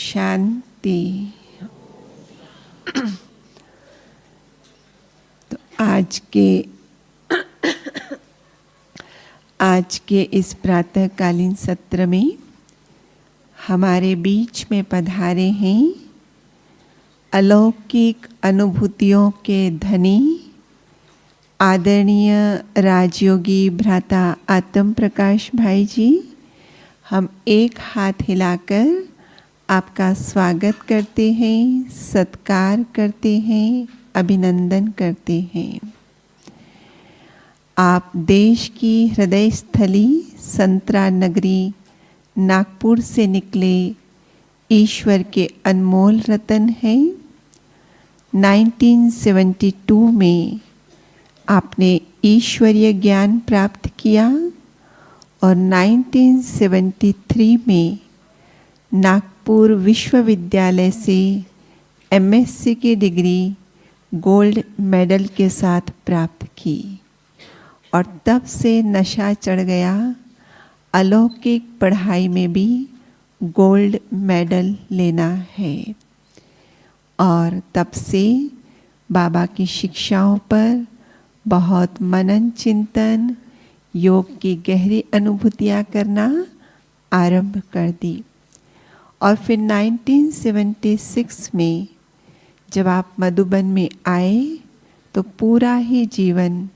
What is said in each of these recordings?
शांति। तो आज के इस प्रातःकालीन सत्र में हमारे बीच में पधारे हैं अलौकिक अनुभूतियों के धनी आदरणीय राजयोगी भ्राता आत्म प्रकाश भाई जी। हम एक हाथ हिलाकर आपका स्वागत करते हैं, सत्कार करते हैं, अभिनंदन करते हैं। आप देश की हृदय स्थली संतरा नगरी नागपुर से निकले ईश्वर के अनमोल रतन हैं। 1972 में आपने ईश्वरीय ज्ञान प्राप्त किया और 1973 में नागपुर विश्वविद्यालय से एमएससी की डिग्री गोल्ड मेडल के साथ प्राप्त की और तब से नशा चढ़ गया। अलौकिक पढ़ाई में भी गोल्ड मेडल लेना है और तब से बाबा की शिक्षाओं पर बहुत मनन चिंतन, योग की गहरी अनुभूतियाँ करना आरंभ कर दी। और फिर 1976 में जब आप मधुबन में आए तो पूरा ही जीवन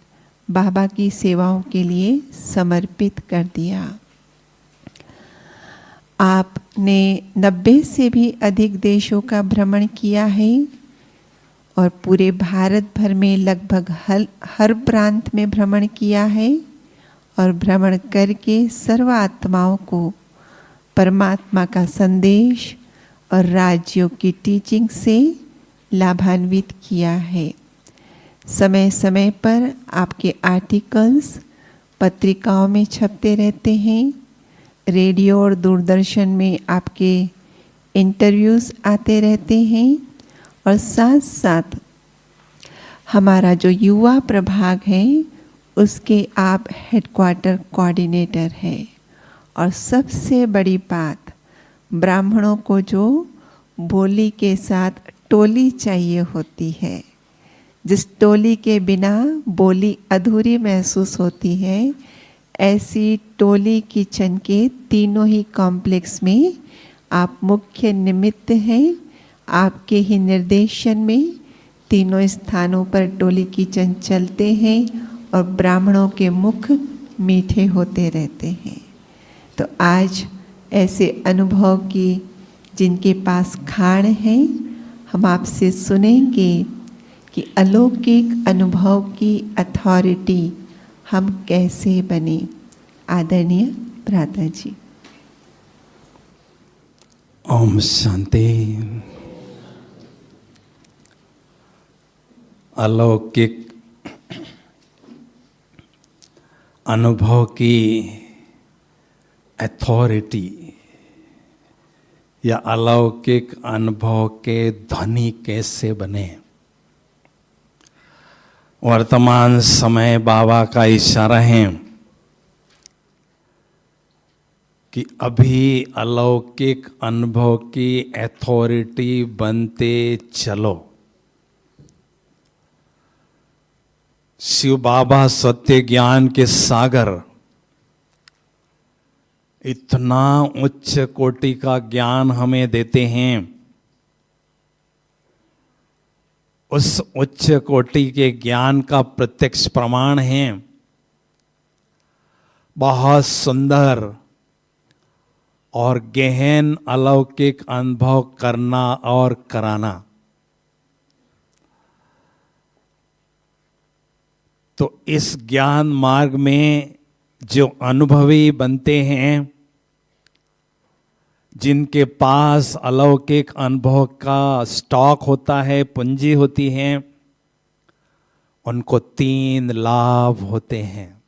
बाबा की सेवाओं के लिए समर्पित कर दिया। आपने 90 से भी अधिक देशों का भ्रमण किया है और पूरे भारत भर में लगभग हर प्रांत में भ्रमण किया है और भ्रमण करके सर्व आत्माओं को परमात्मा का संदेश और राजयोग की टीचिंग से लाभान्वित किया है। समय समय पर आपके आर्टिकल्स पत्रिकाओं में छपते रहते हैं, रेडियो और दूरदर्शन में आपके इंटरव्यूज़ आते रहते हैं और साथ साथ हमारा जो युवा प्रभाग है उसके आप हेडक्वार्टर कोऑर्डिनेटर हैं। और सबसे बड़ी बात, ब्राह्मणों को जो बोली के साथ टोली चाहिए होती है, जिस टोली के बिना बोली अधूरी महसूस होती है, ऐसी टोली किचन के तीनों ही कॉम्प्लेक्स में आप मुख्य निमित्त हैं। आपके ही निर्देशन में तीनों स्थानों पर टोली किचन चलते हैं और ब्राह्मणों के मुख मीठे होते रहते हैं। तो आज ऐसे अनुभव की जिनके पास खाण है, हम आपसे सुनेंगे कि अलौकिक अनुभव की अथॉरिटी हम कैसे बने। आदरणीय भ्राता जी। ओम शांति। अलौकिक अनुभव की अथॉरिटी या अलौकिक अनुभव के धनी कैसे बने। वर्तमान समय बाबा का इशारा है कि अभी अलौकिक अनुभव की अथॉरिटी बनते चलो। शिव बाबा सत्य ज्ञान के सागर इतना उच्च कोटि का ज्ञान हमें देते हैं। उस उच्च कोटि के ज्ञान का प्रत्यक्ष प्रमाण है बहुत सुंदर और गहन अलौकिक अनुभव करना और कराना। तो इस ज्ञान मार्ग में जो अनुभवी बनते हैं, जिनके पास अलौकिक अनुभव का स्टॉक होता है, पूंजी होती है, उनको 3 लाभ होते हैं।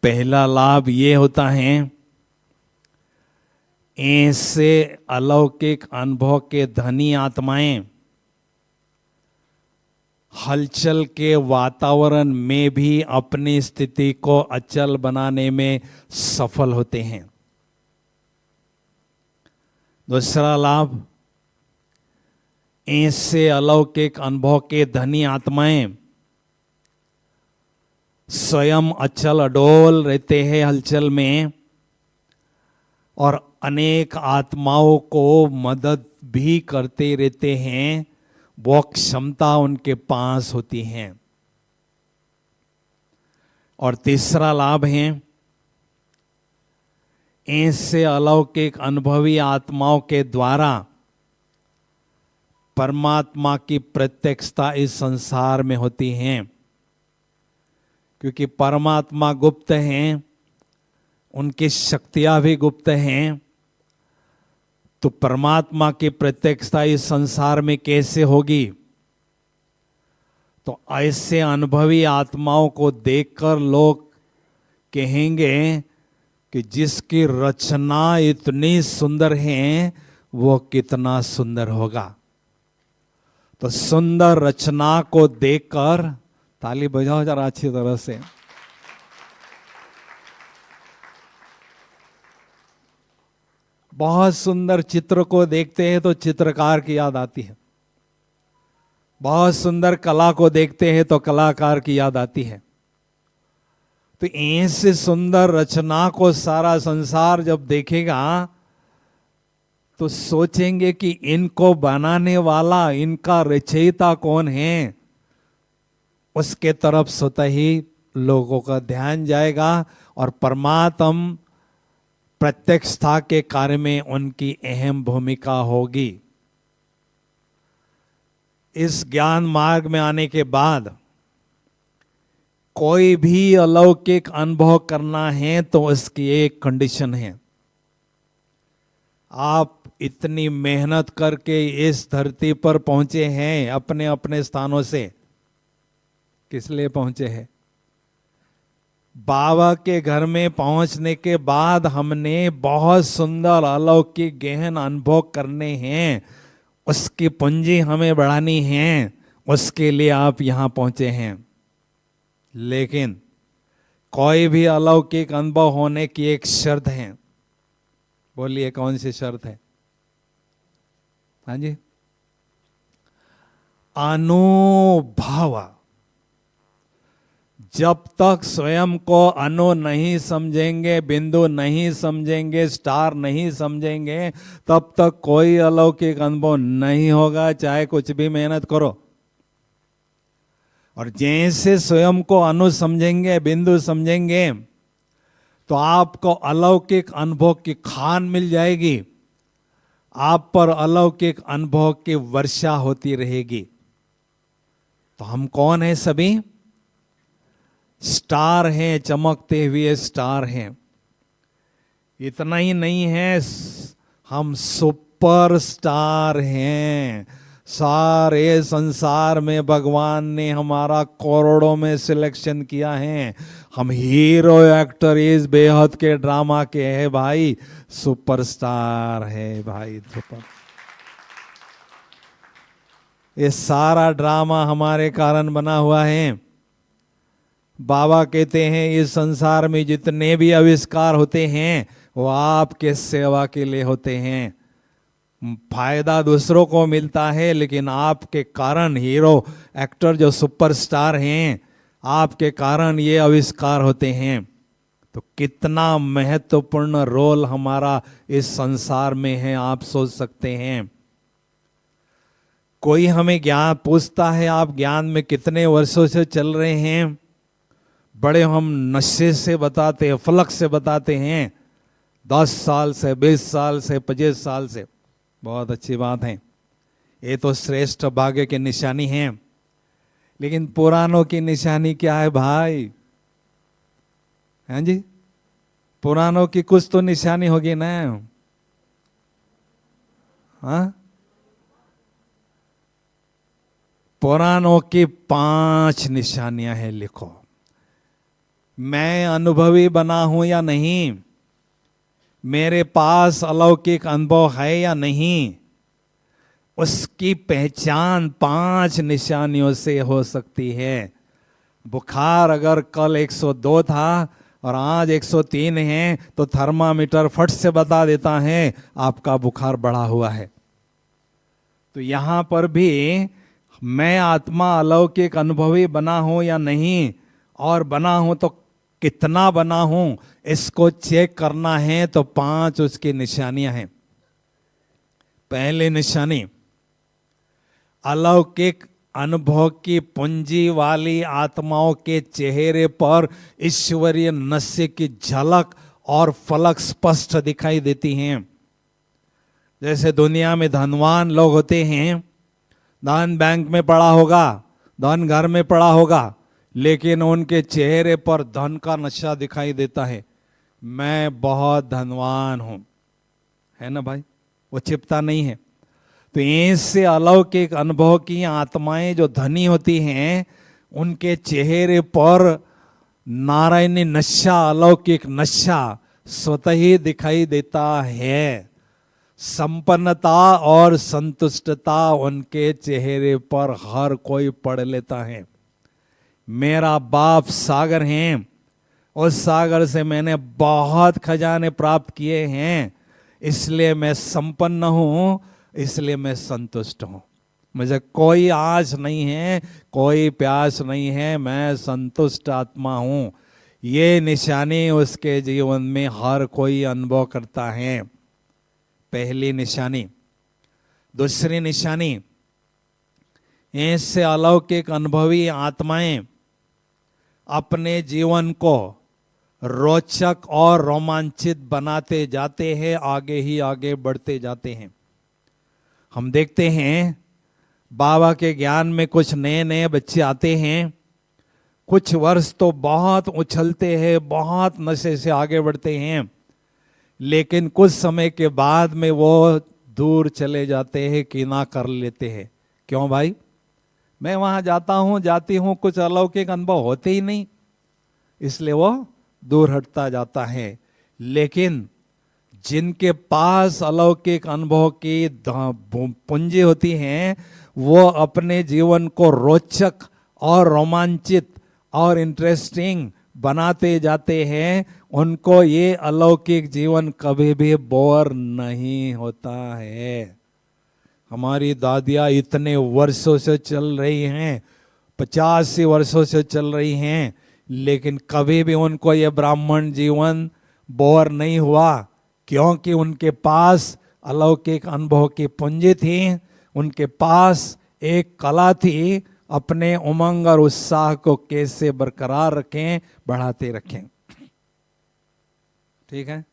पहला लाभ ये होता है, ऐसे अलौकिक अनुभव के धनी आत्माएं हलचल के वातावरण में भी अपनी स्थिति को अचल बनाने में सफल होते हैं। दूसरा लाभ, ऐसे अलौकिक अनुभव के धनी आत्माएं स्वयं अचल अडोल रहते हैं हलचल में, और अनेक आत्माओं को मदद भी करते रहते हैं। वो क्षमता उनके पास होती है। और तीसरा लाभ है, ऐसे अलौकिक अनुभवी आत्माओं के द्वारा परमात्मा की प्रत्यक्षता इस संसार में होती है। क्योंकि परमात्मा गुप्त हैं, उनकी शक्तियां भी गुप्त हैं, तो परमात्मा की प्रत्यक्षता इस संसार में कैसे होगी? तो ऐसे अनुभवी आत्माओं को देखकर लोग कहेंगे कि जिसकी रचना इतनी सुंदर है वो कितना सुंदर होगा। तो सुंदर रचना को देखकर, ताली बजाओ जरा अच्छी तरह से, बहुत सुंदर चित्र को देखते हैं तो चित्रकार की याद आती है, बहुत सुंदर कला को देखते हैं तो कलाकार की याद आती है। तो ऐसे सुंदर रचना को सारा संसार जब देखेगा तो सोचेंगे कि इनको बनाने वाला, इनका रचयिता कौन है। उसके तरफ स्वतः ही लोगों का ध्यान जाएगा और परमात्म प्रत्यक्षता के कार्य में उनकी अहम भूमिका होगी। इस ज्ञान मार्ग में आने के बाद कोई भी अलौकिक अनुभव करना है तो उसकी एक कंडीशन है, आप इतनी मेहनत करके इस धरती पर पहुंचे हैं, अपने अपने स्थानों से किस लिए पहुंचे हैं? बाबा के घर में पहुंचने के बाद हमने बहुत सुंदर अलौकिक गहन अनुभव करने हैं, उसकी पूंजी हमें बढ़ानी है, उसके लिए आप यहां पहुंचे हैं। लेकिन कोई भी अलौकिक अनुभव होने की एक शर्त है। बोलिए कौन सी शर्त है? हाँ जी, अनुभव। जब तक स्वयं को अनु नहीं समझेंगे, बिंदु नहीं समझेंगे, स्टार नहीं समझेंगे, तब तक कोई अलौकिक अनुभव नहीं होगा, चाहे कुछ भी मेहनत करो। और जैसे स्वयं को अनु समझेंगे, बिंदु समझेंगे, तो आपको अलौकिक अनुभव की खान मिल जाएगी, आप पर अलौकिक अनुभव की वर्षा होती रहेगी। तो हम कौन है? सभी स्टार हैं, चमकते हुए स्टार हैं। इतना ही नहीं है, हम सुपर स्टार हैं। सारे संसार में भगवान ने हमारा करोड़ों में सिलेक्शन किया है। हम हीरो एक्टर इस बेहद के ड्रामा के हैं भाई, सुपरस्टार है भाई, सुपर। ये सारा ड्रामा हमारे कारण बना हुआ है। बाबा कहते हैं इस संसार में जितने भी आविष्कार होते हैं वो आपके सेवा के लिए होते हैं। फायदा दूसरों को मिलता है, लेकिन आपके कारण, हीरो एक्टर जो सुपरस्टार हैं, आपके कारण ये आविष्कार होते हैं। तो कितना महत्वपूर्ण रोल हमारा इस संसार में है, आप सोच सकते हैं। कोई हमें ज्ञान पूछता है, आप ज्ञान में कितने वर्षों से चल रहे हैं? बड़े हम नशे से बताते हैं, फलक से बताते हैं, 10 साल से, 20 साल से, 25 साल से। बहुत अच्छी बात है, ये तो श्रेष्ठ भाग्य की निशानी है। लेकिन पुरानों की निशानी क्या है भाई? हैं जी, पुरानों की कुछ तो निशानी होगी ना। हाँ, पुरानों की 5 निशानियां हैं, लिखो। मैं अनुभवी बना हूं या नहीं, मेरे पास अलौकिक अनुभव है या नहीं, उसकी पहचान 5 निशानियों से हो सकती है। बुखार अगर कल 102 था, और आज 103 है तो थर्मामीटर फट से बता देता है आपका बुखार बढ़ा हुआ है। तो यहां पर भी मैं आत्मा अलौकिक अनुभवी बना हूं या नहीं, और बना हूं तो कितना बना हूं, इसको चेक करना है। तो 5 उसकी निशानियां हैं। पहली निशानी, अलौकिक अनुभव की पूंजी वाली आत्माओं के चेहरे पर ईश्वरीय नशे की झलक और फलक स्पष्ट दिखाई देती हैं। जैसे दुनिया में धनवान लोग होते हैं, धन बैंक में पड़ा होगा, धन घर में पड़ा होगा, लेकिन उनके चेहरे पर धन का नशा दिखाई देता है। मैं बहुत धनवान हूं, है ना भाई, वो छिपता नहीं है। तो ऐसे अलौकिक अनुभव की आत्माएं जो धनी होती हैं, उनके चेहरे पर नारायणी नशा, अलौकिक नशा स्वतः ही दिखाई देता है। संपन्नता और संतुष्टता उनके चेहरे पर हर कोई पढ़ लेता है। मेरा बाप सागर है, उस सागर से मैंने बहुत खजाने प्राप्त किए हैं, इसलिए मैं संपन्न हूं, इसलिए मैं संतुष्ट हूं। मुझे कोई आस नहीं है, कोई प्यास नहीं है, मैं संतुष्ट आत्मा हूं। ये निशानी उसके जीवन में हर कोई अनुभव करता है। पहली निशानी। दूसरी निशानी, ऐसे अलौकिक अनुभवी आत्माएं अपने जीवन को रोचक और रोमांचित बनाते जाते हैं, आगे ही आगे बढ़ते जाते हैं। हम देखते हैं बाबा के ज्ञान में कुछ नए नए बच्चे आते हैं, कुछ वर्ष तो बहुत उछलते हैं, बहुत नशे से आगे बढ़ते हैं, लेकिन कुछ समय के बाद में वो दूर चले जाते हैं, कीना कर लेते हैं। क्यों भाई? मैं वहां जाता हूं, जाती हूं, कुछ अलौकिक अनुभव होते ही नहीं, इसलिए वो दूर हटता जाता है। लेकिन जिनके पास अलौकिक अनुभव की पूंजी होती हैं, वो अपने जीवन को रोचक और रोमांचित और इंटरेस्टिंग बनाते जाते हैं। उनको ये अलौकिक जीवन कभी भी बोर नहीं होता है। हमारी दादियाँ इतने वर्षों से चल रही हैं, 85 वर्षों से चल रही हैं, लेकिन कभी भी उनको ये ब्राह्मण जीवन बोर नहीं हुआ, क्योंकि उनके पास अलौकिक अनुभव की पूंजी थी, उनके पास एक कला थी, अपने उमंग और उत्साह को कैसे बरकरार रखें, बढ़ाते रखें। ठीक है।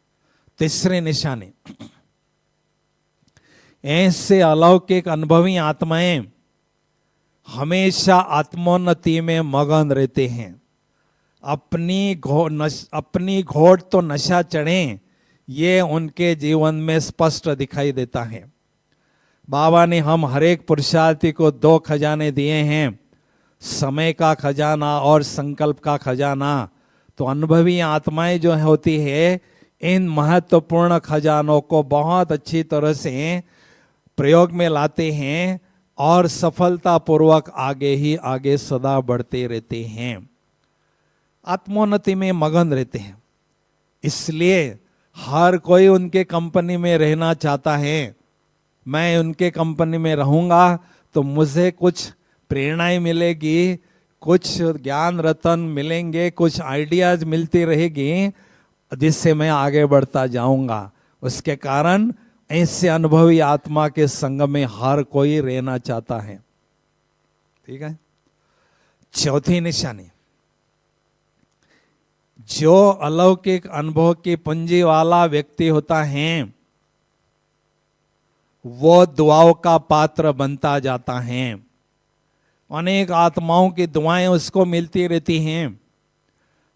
तीसरी निशानी, ऐसे अलौकिक अनुभवी आत्माएं हमेशा आत्मोन्नति में मगन रहते हैं। अपनी घोट तो नशा चढ़े, ये उनके जीवन में स्पष्ट दिखाई देता है। बाबा ने हम हर एक पुरुषार्थी को 2 खजाने दिए हैं, समय का खजाना और संकल्प का खजाना। तो अनुभवी आत्माएं जो होती है, इन महत्वपूर्ण खजानों को बहुत अच्छी तरह से प्रयोग में लाते हैं और सफलतापूर्वक आगे ही आगे सदा बढ़ते रहते हैं, आत्मोन्नति में मगन रहते हैं। इसलिए हर कोई उनके कंपनी में रहना चाहता है। मैं उनके कंपनी में रहूंगा तो मुझे कुछ प्रेरणाएं मिलेगी, कुछ ज्ञान रतन मिलेंगे, कुछ आइडियाज मिलती रहेगी, जिससे मैं आगे बढ़ता जाऊंगा। उसके कारण ऐसे अनुभवी आत्मा के संग में हर कोई रहना चाहता है। ठीक है। चौथी निशानी, जो अलौकिक अनुभव की पूंजी वाला व्यक्ति होता है, वो दुआओं का पात्र बनता जाता है। अनेक आत्माओं की दुआएं उसको मिलती रहती हैं।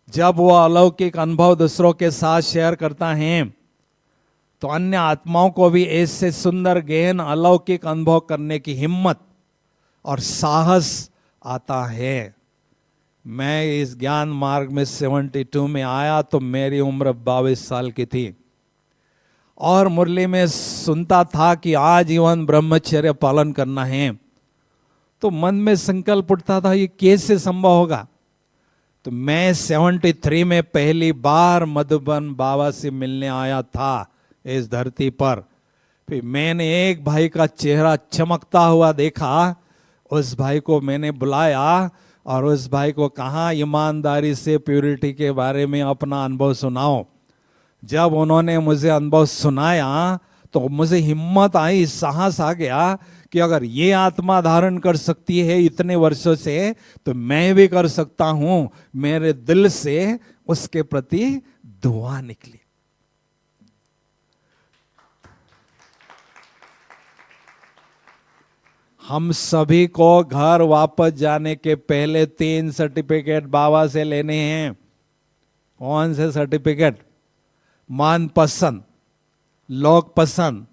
जब वो अलौकिक अनुभव दूसरों के साथ शेयर करता है, तो अन्य आत्माओं को भी ऐसे सुंदर गहन अलौकिक अनुभव करने की हिम्मत और साहस आता है। मैं इस ज्ञान मार्ग में 72 में आया तो मेरी उम्र 22 साल की थी, और मुरली में सुनता था कि आजीवन ब्रह्मचर्य पालन करना है। तो मन में संकल्प उठता था, ये कैसे संभव होगा? तो मैं 73 में पहली बार मधुबन बाबा से मिलने आया था इस धरती पर। फिर मैंने एक भाई का चेहरा चमकता हुआ देखा। उस भाई को मैंने बुलाया और उस भाई को कहा ईमानदारी से प्यूरिटी के बारे में अपना अनुभव सुनाओ। जब उन्होंने मुझे अनुभव सुनाया तो मुझे हिम्मत आई, साहस आ गया कि अगर ये आत्मा धारण कर सकती है इतने वर्षों से तो मैं भी कर सकता हूं। मेरे दिल से उसके प्रति दुआ निकली। हम सभी को घर वापस जाने के पहले 3 सर्टिफिकेट बाबा से लेने हैं। कौन से सर्टिफिकेट? मन पसंद, लोक पसंद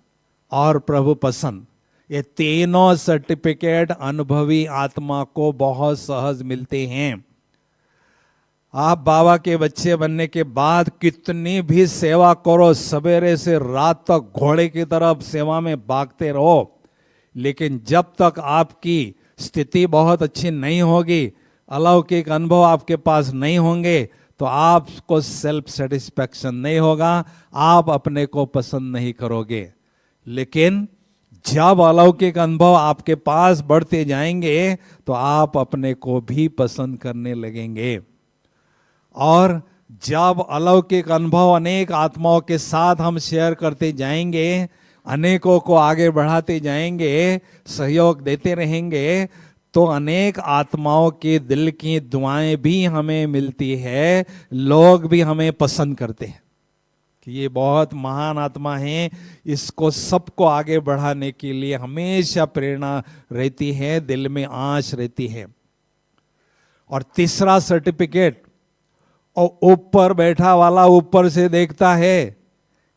और प्रभु पसंद। ये तीनों सर्टिफिकेट अनुभवी आत्मा को बहुत सहज मिलते हैं। आप बाबा के बच्चे बनने के बाद कितनी भी सेवा करो, सवेरे से रात तक घोड़े की तरफ सेवा में भागते रहो, लेकिन जब तक आपकी स्थिति बहुत अच्छी नहीं होगी, अलौकिक अनुभव आपके पास नहीं होंगे, तो आपको सेल्फ सेटिस्फैक्शन नहीं होगा, आप अपने को पसंद नहीं करोगे। लेकिन जब अलौकिक अनुभव आपके पास बढ़ते जाएंगे तो आप अपने को भी पसंद करने लगेंगे। और जब अलौकिक अनुभव अनेक आत्माओं के साथ हम शेयर करते जाएंगे, अनेकों को आगे बढ़ाते जाएंगे, सहयोग देते रहेंगे, तो अनेक आत्माओं के दिल की दुआएं भी हमें मिलती है। लोग भी हमें पसंद करते हैं कि ये बहुत महान आत्मा है, इसको सबको आगे बढ़ाने के लिए हमेशा प्रेरणा रहती है, दिल में आश रहती है। और तीसरा सर्टिफिकेट, और ऊपर बैठा वाला ऊपर से देखता है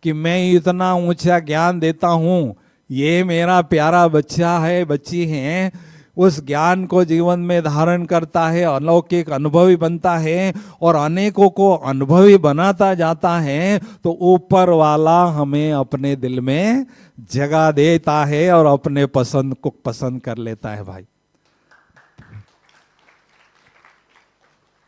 कि मैं इतना ऊंचा ज्ञान देता हूं, ये मेरा प्यारा बच्चा है, बच्ची है, उस ज्ञान को जीवन में धारण करता है, अलौकिक अनुभवी बनता है और अनेकों को अनुभवी बनाता जाता है, तो ऊपर वाला हमें अपने दिल में जगह देता है और अपने पसंद को पसंद कर लेता है। भाई,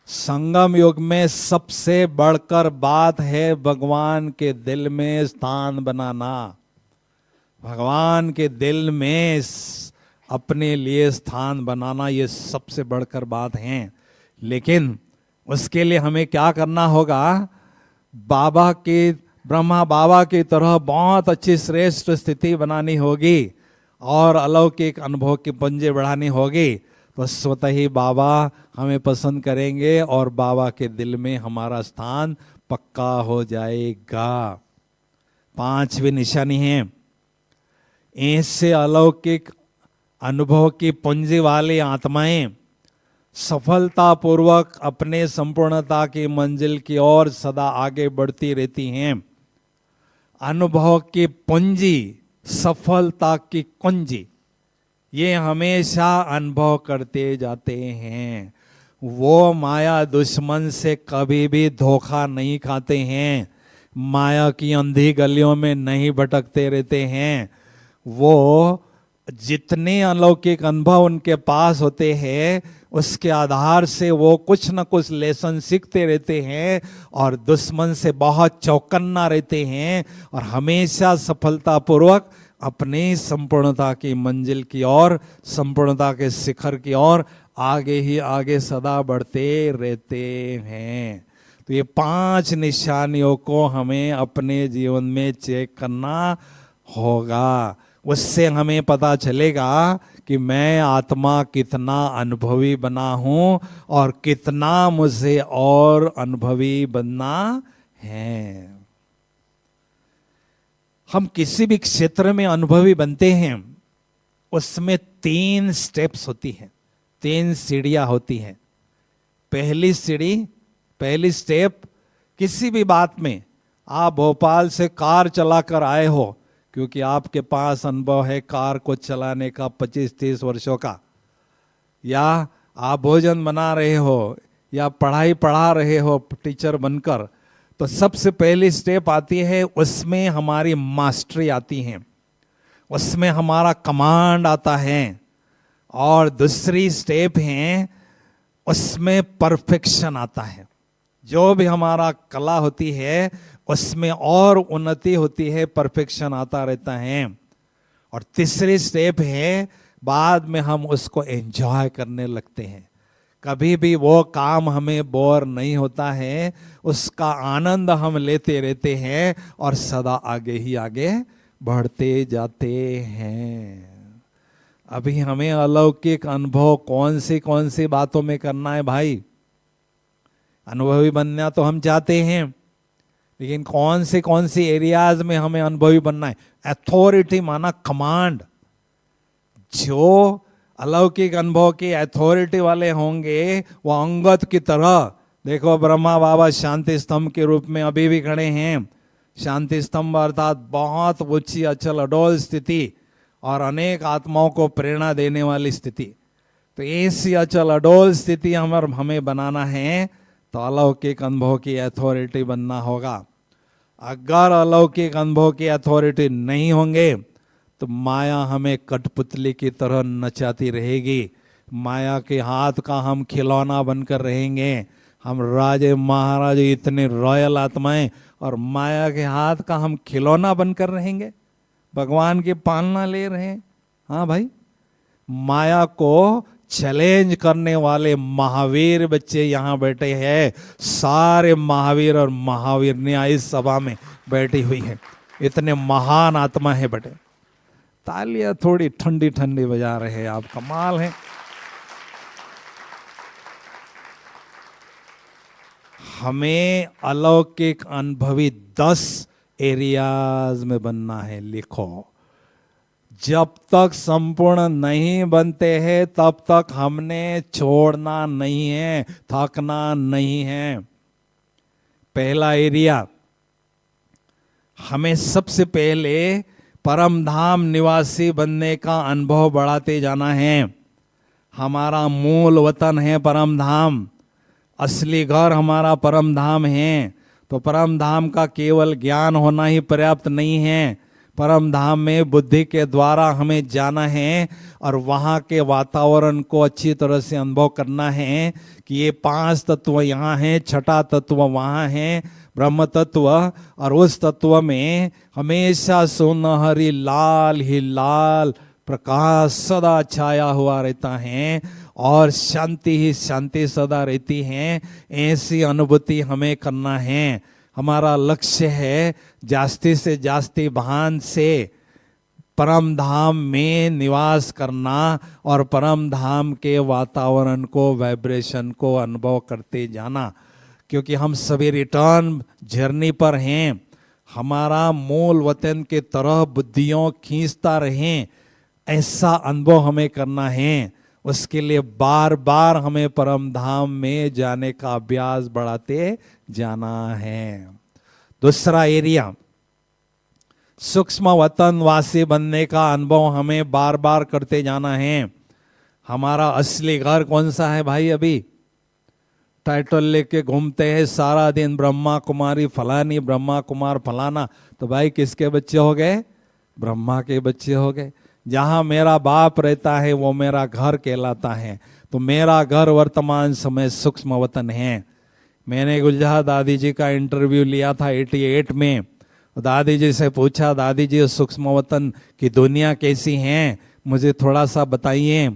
संगम युग में सबसे बढ़कर बात है भगवान के दिल में स्थान बनाना। भगवान के दिल में अपने लिए स्थान बनाना, ये सबसे बढ़कर बात है। लेकिन उसके लिए हमें क्या करना होगा? बाबा के, ब्रह्मा बाबा की तरह बहुत अच्छी श्रेष्ठ स्थिति बनानी होगी और अलौकिक अनुभव के पंजे बढ़ानी होगी, तो स्वतः ही बाबा हमें पसंद करेंगे और बाबा के दिल में हमारा स्थान पक्का हो जाएगा। 5वीं निशानी है, ऐसे अलौकिक अनुभव की पूंजी वाली आत्माएं सफलतापूर्वक अपने संपूर्णता की मंजिल की ओर सदा आगे बढ़ती रहती हैं। अनुभव की पूंजी, सफलता की कुंजी, ये हमेशा अनुभव करते जाते हैं। वो माया दुश्मन से कभी भी धोखा नहीं खाते हैं, माया की अंधी गलियों में नहीं भटकते रहते हैं। वो जितने अलौकिक अनुभव उनके पास होते हैं, उसके आधार से वो कुछ न कुछ लेसन सीखते रहते हैं और दुश्मन से बहुत चौकन्ना रहते हैं और हमेशा सफलतापूर्वक अपनी संपूर्णता की मंजिल की ओर, संपूर्णता के शिखर की ओर आगे ही आगे सदा बढ़ते रहते हैं। तो ये 5 निशानियों को हमें अपने जीवन में चेक करना होगा। उससे हमें पता चलेगा कि मैं आत्मा कितना अनुभवी बना हूं और कितना मुझे और अनुभवी बनना है। हम किसी भी क्षेत्र में अनुभवी बनते हैं, उसमें 3 स्टेप्स होती हैं, 3 सीढ़ियां होती हैं। पहली सीढ़ी, पहली स्टेप, किसी भी बात में आप भोपाल से कार चलाकर आए हो, क्योंकि आपके पास अनुभव है कार को चलाने का 25-30 वर्षों का, या आप भोजन बना रहे हो या पढ़ाई पढ़ा रहे हो टीचर बनकर, तो सबसे पहली स्टेप आती है, उसमें हमारी मास्टरी आती है, उसमें हमारा कमांड आता है। और दूसरी स्टेप है उसमें परफेक्शन आता है। जो भी हमारा कला होती है उसमें और उन्नति होती है, परफेक्शन आता रहता है। और तीसरी स्टेप है, बाद में हम उसको एंजॉय करने लगते हैं। कभी भी वो काम हमें बोर नहीं होता है, उसका आनंद हम लेते रहते हैं और सदा आगे ही आगे बढ़ते जाते हैं। अभी हमें अलौकिक अनुभव कौन सी बातों में करना है भाई? अनुभवी बनना तो हम चाहते हैं, लेकिन कौन सी एरियाज में हमें अनुभवी बनना है? अथॉरिटी माना कमांड। जो अलौकिक अनुभव की अथॉरिटी वाले होंगे वो अंगद की तरह, देखो ब्रह्मा बाबा शांति स्तंभ के रूप में अभी भी खड़े हैं। शांति स्तंभ अर्थात बहुत ऊंची अचल अडोल स्थिति और अनेक आत्माओं को प्रेरणा देने वाली स्थिति। तो ऐसी अचल अडोल स्थिति हमें बनाना है, तो अलौकिक अनुभव की अथॉरिटी बनना होगा। अगर अलौकिक अनुभव की अथॉरिटी नहीं होंगे तो माया हमें कठपुतली की तरह नचाती रहेगी। माया के हाथ का हम खिलौना बनकर रहेंगे। हम राजे महाराजे इतने रॉयल आत्माएं और माया के हाथ का हम खिलौना बनकर रहेंगे, भगवान की पालना ले रहे हैं। हाँ भाई, माया को चैलेंज करने वाले महावीर बच्चे यहाँ बैठे हैं। सारे महावीर और महावीरनियां इस सभा में बैठी हुई है। इतने महान आत्मा है बेटे। तालियां थोड़ी ठंडी ठंडी बजा रहे हैं आप, कमाल है। हमें अलौकिक अनुभवी 10 एरियाज में बनना है। लिखो, जब तक संपूर्ण नहीं बनते हैं तब तक हमने छोड़ना नहीं है, थकना नहीं है। पहला एरिया, हमें सबसे पहले परम धाम निवासी बनने का अनुभव बढ़ाते जाना है। हमारा मूल वतन है परम धाम, असली घर हमारा परम धाम है। तो परम धाम का केवल ज्ञान होना ही पर्याप्त नहीं है। परम धाम में बुद्धि के द्वारा हमें जाना है और वहाँ के वातावरण को अच्छी तरह से अनुभव करना है कि ये 5 तत्व यहाँ हैं, छठा तत्व वहाँ है, ब्रह्म तत्व। और उस तत्व में हमेशा सुनहरी लाल ही लाल प्रकाश सदा छाया हुआ रहता है और शांति ही शांति सदा रहती है। ऐसी अनुभूति हमें करना है। हमारा लक्ष्य है जास्ती से जास्ती भान से परम धाम में निवास करना और परम धाम के वातावरण को, वाइब्रेशन को अनुभव करते जाना। क्योंकि हम सभी रिटर्न जर्नी पर हैं। हमारा मूल वतन के तरह बुद्धियों खींचता रहें, ऐसा अनुभव हमें करना है। उसके लिए बार बार हमें परम धाम में जाने का अभ्यास बढ़ाते जाना है। दूसरा एरिया, सूक्ष्म वतन वासी बनने का अनुभव हमें बार बार करते जाना है। हमारा असली घर कौन सा है भाई? अभी टाइटल लेके घूमते हैं सारा दिन, ब्रह्मा कुमारी फलानी, ब्रह्मा कुमार फलाना। तो भाई किसके बच्चे हो गए? ब्रह्मा के बच्चे हो गए। जहाँ मेरा बाप रहता है वो मेरा घर कहलाता है। तो मेरा घर वर्तमान समय सूक्ष्म वतन है। मैंने गुलजार दादी जी का इंटरव्यू लिया था 88 में। दादी जी से पूछा, दादी जी सूक्ष्म वतन की दुनिया कैसी है, मुझे थोड़ा सा बताइए।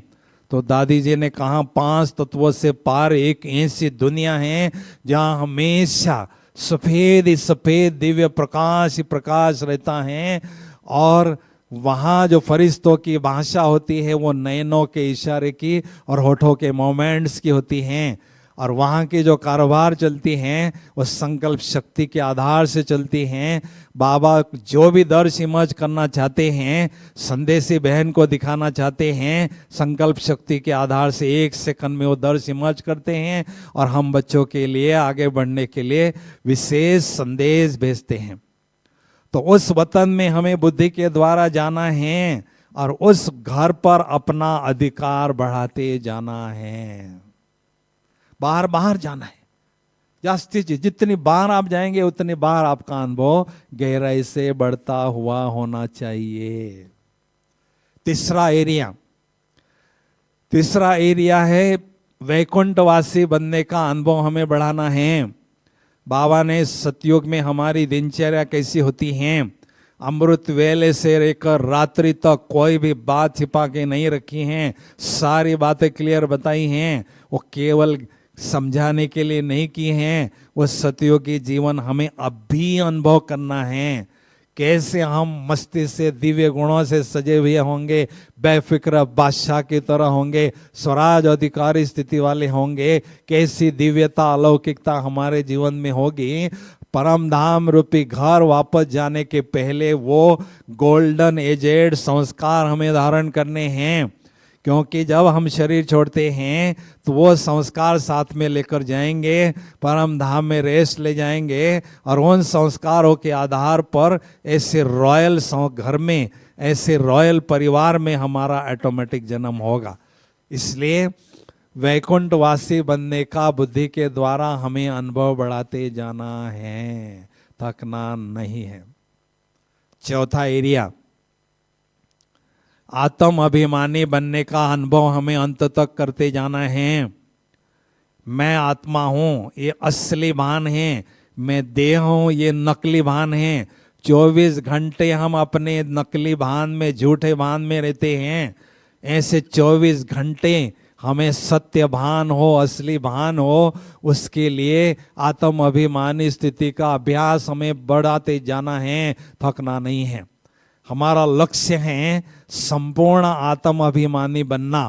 तो दादी जी ने कहा 5 तत्वों से पार एक ऐसी दुनिया है जहाँ हमेशा सफेद ही सफेद दिव्य प्रकाश ही प्रकाश रहता है। और वहाँ जो फरिश्तों की भाषा होती है वो नयनों के इशारे की और होठों के मोमेंट्स की होती हैं। और वहाँ की जो कारोबार चलती हैं वो संकल्प शक्ति के आधार से चलती हैं। बाबा जो भी दर्श इमर्ज करना चाहते हैं, संदेशी बहन को दिखाना चाहते हैं, संकल्प शक्ति के आधार से 1 सेकंड में वो दर्श इमर्ज करते हैं और हम बच्चों के लिए आगे बढ़ने के लिए विशेष संदेश भेजते हैं। तो उस वतन में हमें बुद्धि के द्वारा जाना है और उस घर पर अपना अधिकार बढ़ाते जाना है। बार बार जाना है। जास्ती जितनी बार आप जाएंगे उतनी बार आपका अनुभव गहराई से बढ़ता हुआ होना चाहिए। तीसरा एरिया है वैकुंठवासी बनने का अनुभव हमें बढ़ाना है। बाबा ने सतयुग में हमारी दिनचर्या कैसी होती है, अमृत वेले से लेकर रात्रि तक कोई भी बात छिपा के नहीं रखी हैं, सारी बातें क्लियर बताई हैं। वो केवल समझाने के लिए नहीं की हैं, वो सतयुगी जीवन हमें अब भी अनुभव करना है। कैसे हम मस्ती से दिव्य गुणों से सजे हुए होंगे, बेफिक्र बादशाह की तरह होंगे, स्वराज अधिकारी स्थिति वाले होंगे, कैसी दिव्यता अलौकिकता हमारे जीवन में होगी। परम धाम रूपी घर वापस जाने के पहले वो गोल्डन एजेड संस्कार हमें धारण करने हैं, क्योंकि जब हम शरीर छोड़ते हैं तो वो संस्कार साथ में लेकर जाएंगे, परम धाम में रेस्ट ले जाएंगे, और उन संस्कारों के आधार पर ऐसे रॉयल घर में, ऐसे रॉयल परिवार में हमारा ऑटोमेटिक जन्म होगा। इसलिए वैकुंठवासी बनने का बुद्धि के द्वारा हमें अनुभव बढ़ाते जाना है, थकना नहीं है। चौथा एरिया, आत्म अभिमानी बनने का अनुभव हमें अंत तक करते जाना है। मैं आत्मा हूं, ये असली भान है, मैं देह हूं, ये नकली भान है। 24 घंटे हम अपने नकली भान में, झूठे भान में रहते हैं। ऐसे 24 घंटे हमें सत्य भान हो, असली भान हो, उसके लिए आत्म अभिमानी स्थिति का अभ्यास हमें बढ़ाते जाना है, थकना नहीं है। हमारा लक्ष्य है संपूर्ण आत्म अभिमानी बनना,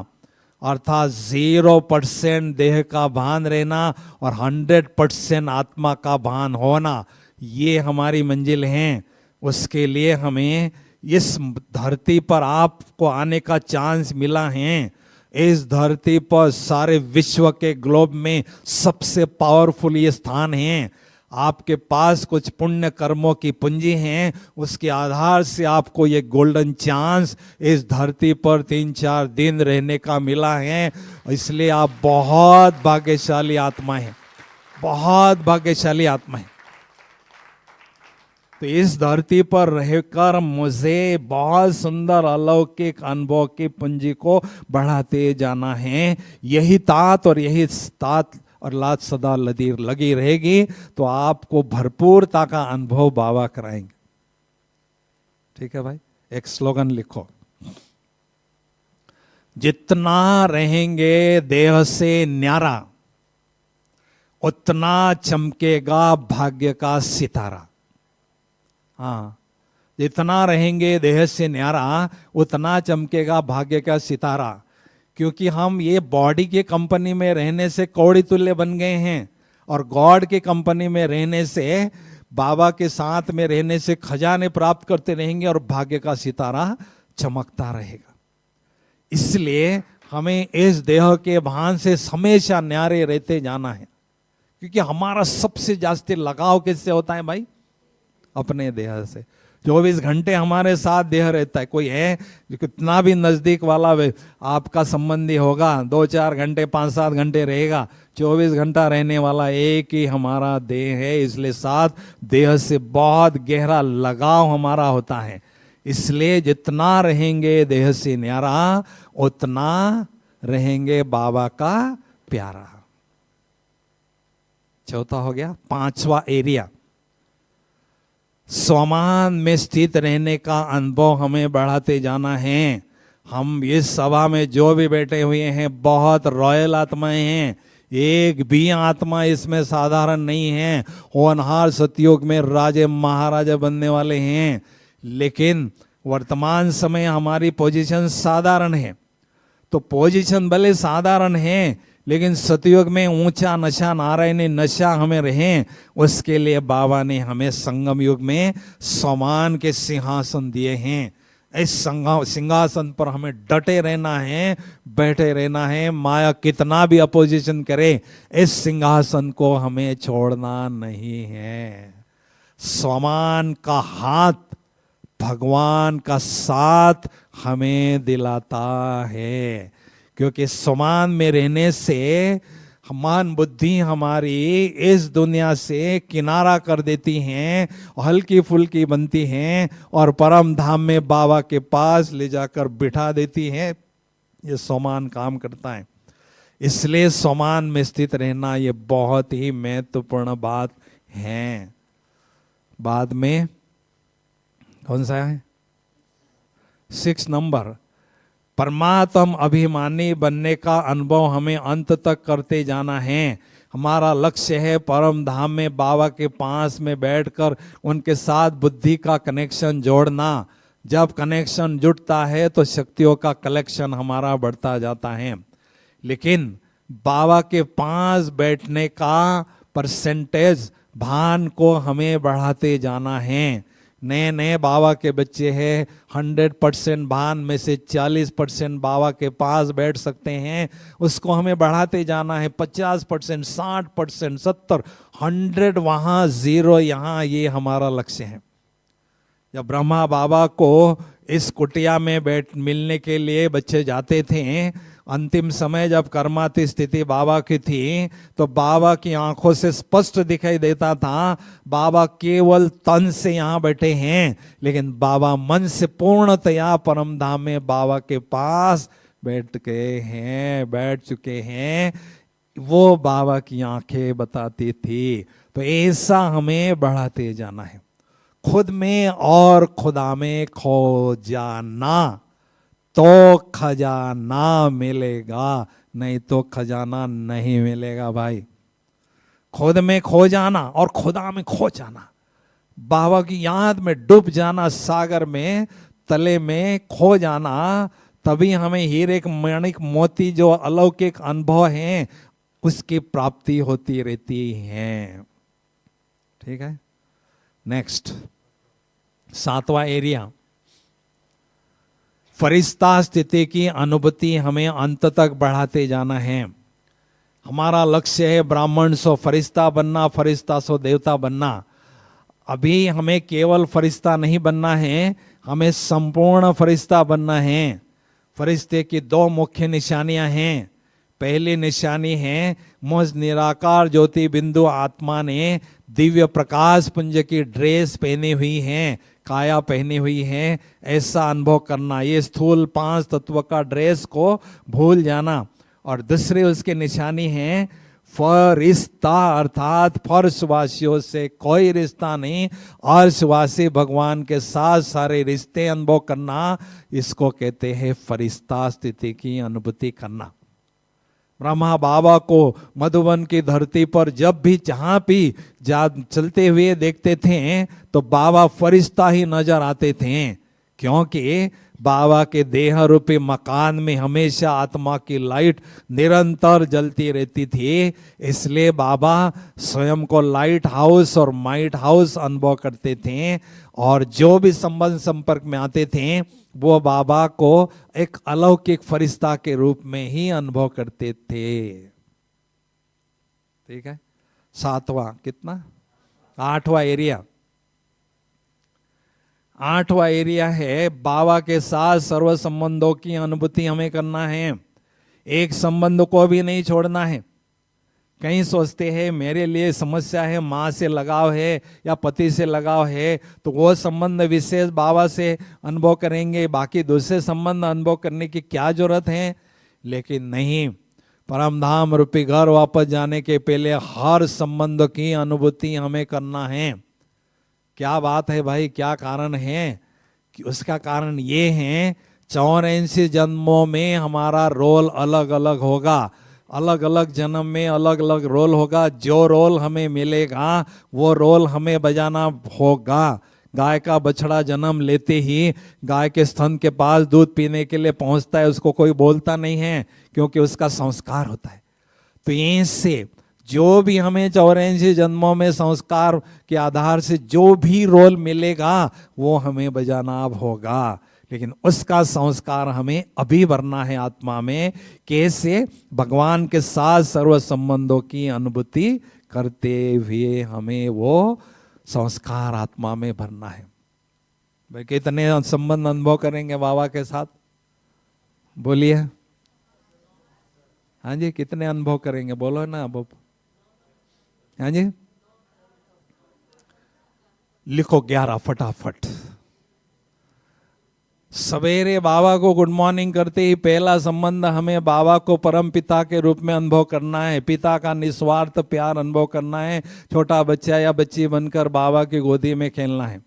अर्थात 0% देह का भान रहना और 100% आत्मा का भान होना, ये हमारी मंजिल है। उसके लिए हमें इस धरती पर आपको आने का चांस मिला है। इस धरती पर सारे विश्व के ग्लोब में सबसे पावरफुल ये स्थान है। आपके पास कुछ पुण्य कर्मों की पूंजी है, उसके आधार से आपको ये गोल्डन चांस इस धरती पर 3-4 दिन रहने का मिला है। इसलिए आप बहुत भाग्यशाली आत्मा हैं, बहुत भाग्यशाली आत्मा है। तो इस धरती पर रहकर मुझे बहुत सुंदर अलौकिक अनुभव की पूंजी को बढ़ाते जाना है। यही तात और यही तात और लात सदा लगी रहेगी, तो आपको भरपूरता का अनुभव बाबा कराएंगे। ठीक है भाई, एक स्लोगन लिखो, जितना रहेंगे देह से न्यारा, उतना चमकेगा भाग्य का सितारा। हाँ, जितना रहेंगे देह से न्यारा, उतना चमकेगा भाग्य का सितारा। क्योंकि हम ये बॉडी के कंपनी में रहने से कौड़ी तुल्य बन गए हैं, और गॉड के कंपनी में रहने से, बाबा के साथ में रहने से खजाने प्राप्त करते रहेंगे और भाग्य का सितारा चमकता रहेगा। इसलिए हमें इस देह के भान से हमेशा न्यारे रहते जाना है, क्योंकि हमारा सबसे जास्त लगाव किससे होता है भाई? अपने देह से। 24 घंटे हमारे साथ देह रहता है। कोई है जो कितना भी नजदीक वाला आपका संबंधी होगा, 2-4 घंटे 5-7 घंटे रहेगा, 24 घंटा रहने वाला एक ही हमारा देह है। इसलिए साथ देह से बहुत गहरा लगाव हमारा होता है। इसलिए जितना रहेंगे देह से न्यारा, उतना रहेंगे बाबा का प्यारा। चौथा हो गया। पांचवा एरिया, स्वमान में स्थित रहने का अनुभव हमें बढ़ाते जाना है। हम इस सभा में जो भी बैठे हुए हैं बहुत रॉयल आत्माएं हैं, एक भी आत्मा इसमें साधारण नहीं है। होनहार सतयुग में राजे महाराजा बनने वाले हैं, लेकिन वर्तमान समय हमारी पोजीशन साधारण है। तो पोजीशन भले साधारण है, लेकिन सतयुग में ऊंचा नशा नारायणी नशा हमें रहे, उसके लिए बाबा ने हमें संगम युग में समान के सिंहासन दिए हैं। इस सिंहासन पर हमें डटे रहना है, बैठे रहना है। माया कितना भी अपोजिशन करे, इस सिंहासन को हमें छोड़ना नहीं है। समान का हाथ भगवान का साथ हमें दिलाता है, क्योंकि समान में रहने से मान बुद्धि हमारी इस दुनिया से किनारा कर देती हैं, हल्की फुल्की बनती हैं और परम धाम में बाबा के पास ले जाकर बिठा देती हैं। ये समान काम करता है। इसलिए समान में स्थित रहना ये बहुत ही महत्वपूर्ण बात है। बाद में कौन सा है? 6 नंबर, परमात्म अभिमानी बनने का अनुभव हमें अंत तक करते जाना है। हमारा लक्ष्य है परम धाम में बाबा के पास में बैठकर उनके साथ बुद्धि का कनेक्शन जोड़ना। जब कनेक्शन जुड़ता है तो शक्तियों का कलेक्शन हमारा बढ़ता जाता है। लेकिन बाबा के पास बैठने का परसेंटेज भान को हमें बढ़ाते जाना है। नए नए बाबा के बच्चे हैं, 100% भान में से 40% बाबा के पास बैठ सकते हैं, उसको हमें बढ़ाते जाना है। 50%, 60%, 70, 100 वहाँ, 0 यहाँ, ये हमारा लक्ष्य है। जब ब्रह्मा बाबा को इस कुटिया में मिलने के लिए बच्चे जाते थे, अंतिम समय जब कर्माती स्थिति बाबा की थी, तो बाबा की आंखों से स्पष्ट दिखाई देता था बाबा केवल तन से यहाँ बैठे हैं, लेकिन बाबा मन से पूर्णतया परम धाम में बाबा के पास बैठ चुके हैं। वो बाबा की आंखें बताती थी। तो ऐसा हमें बढ़ाते जाना है, खुद में और खुदा में खो जाना, तो खजाना मिलेगा, नहीं तो खजाना नहीं मिलेगा भाई। खुद में खो जाना और खुदा में खो जाना, बाबा की याद में डूब जाना, सागर में तले में खो जाना, तभी हमें हीरे मणिक मोती जो अलौकिक अनुभव हैं उसकी प्राप्ति होती रहती है। ठीक है, नेक्स्ट 7वां एरिया, फरिश्ता स्थिति की अनुभूति हमें अंत तक बढ़ाते जाना है। हमारा लक्ष्य है ब्राह्मण सो फरिश्ता बनना, फरिश्ता सो देवता बनना। अभी हमें केवल फरिश्ता नहीं बनना है, हमें संपूर्ण फरिश्ता बनना है। फरिश्ते की 2 मुख्य निशानियां हैं। पहली निशानी है मुझ निराकार ज्योति बिंदु आत्मा ने दिव्य प्रकाश पुंज की ड्रेस पहनी हुई है, काया पहनी हुई है, ऐसा अनुभव करना। ये स्थूल 5 तत्व का ड्रेस को भूल जाना। और दूसरी उसकी निशानी है फरिश्ता, अर्थात फर्शवासियों से कोई रिश्ता नहीं, अर्शवासी भगवान के साथ सारे रिश्ते अनुभव करना। इसको कहते हैं फरिश्ता स्थिति की अनुभूति करना। ब्रह्मा बाबा को मधुबन की धरती पर जब भी जहां भी चलते हुए देखते थे तो बाबा फरिश्ता ही नजर आते थे, क्योंकि बाबा के देह रूपी मकान में हमेशा आत्मा की लाइट निरंतर जलती रहती थी। इसलिए बाबा स्वयं को लाइट हाउस और माइट हाउस अनुभव करते थे, और जो भी संबंध संपर्क में आते थे वो बाबा को एक अलौकिक फरिश्ता के रूप में ही अनुभव करते थे। ठीक है, 7वां कितना, 8वां एरिया। 8वां एरिया है बाबा के साथ सर्व संबंधों की अनुभूति हमें करना है। एक संबंध को भी नहीं छोड़ना है। कहीं सोचते हैं मेरे लिए समस्या है, माँ से लगाव है या पति से लगाव है, तो वो संबंध विशेष बाबा से अनुभव करेंगे, बाकी दूसरे संबंध अनुभव करने की क्या जरूरत है। लेकिन नहीं, परम धाम रूपी घर वापस जाने के पहले हर संबंध की अनुभूति हमें करना है। क्या बात है भाई, क्या कारण है? कि उसका कारण ये है 84 जन्मों में हमारा रोल अलग अलग होगा, अलग अलग जन्म में अलग अलग रोल होगा। जो रोल हमें मिलेगा वो रोल हमें बजाना होगा। गाय का बछड़ा जन्म लेते ही गाय के स्तन के पास दूध पीने के लिए पहुंचता है, उसको कोई बोलता नहीं है, क्योंकि उसका संस्कार होता है। तो इससे जो भी हमें 84 जन्मों में संस्कार के आधार से जो भी रोल मिलेगा वो हमें बजाना अब होगा। लेकिन उसका संस्कार हमें अभी भरना है आत्मा में। कैसे? भगवान के साथ सर्व संबंधों की अनुभूति करते हुए हमें वो संस्कार आत्मा में भरना है। भाई कितने संबंध अनुभव करेंगे बाबा के साथ? बोलिए। हाँ जी, कितने अनुभव करेंगे? बोलो ना अब। हाँ जी, लिखो 11 फटाफट। सवेरे बाबा को गुड मॉर्निंग करते ही पहला संबंध हमें बाबा को परम पिता के रूप में अनुभव करना है, पिता का निस्वार्थ प्यार अनुभव करना है, छोटा बच्चा या बच्ची बनकर बाबा की गोदी में खेलना है।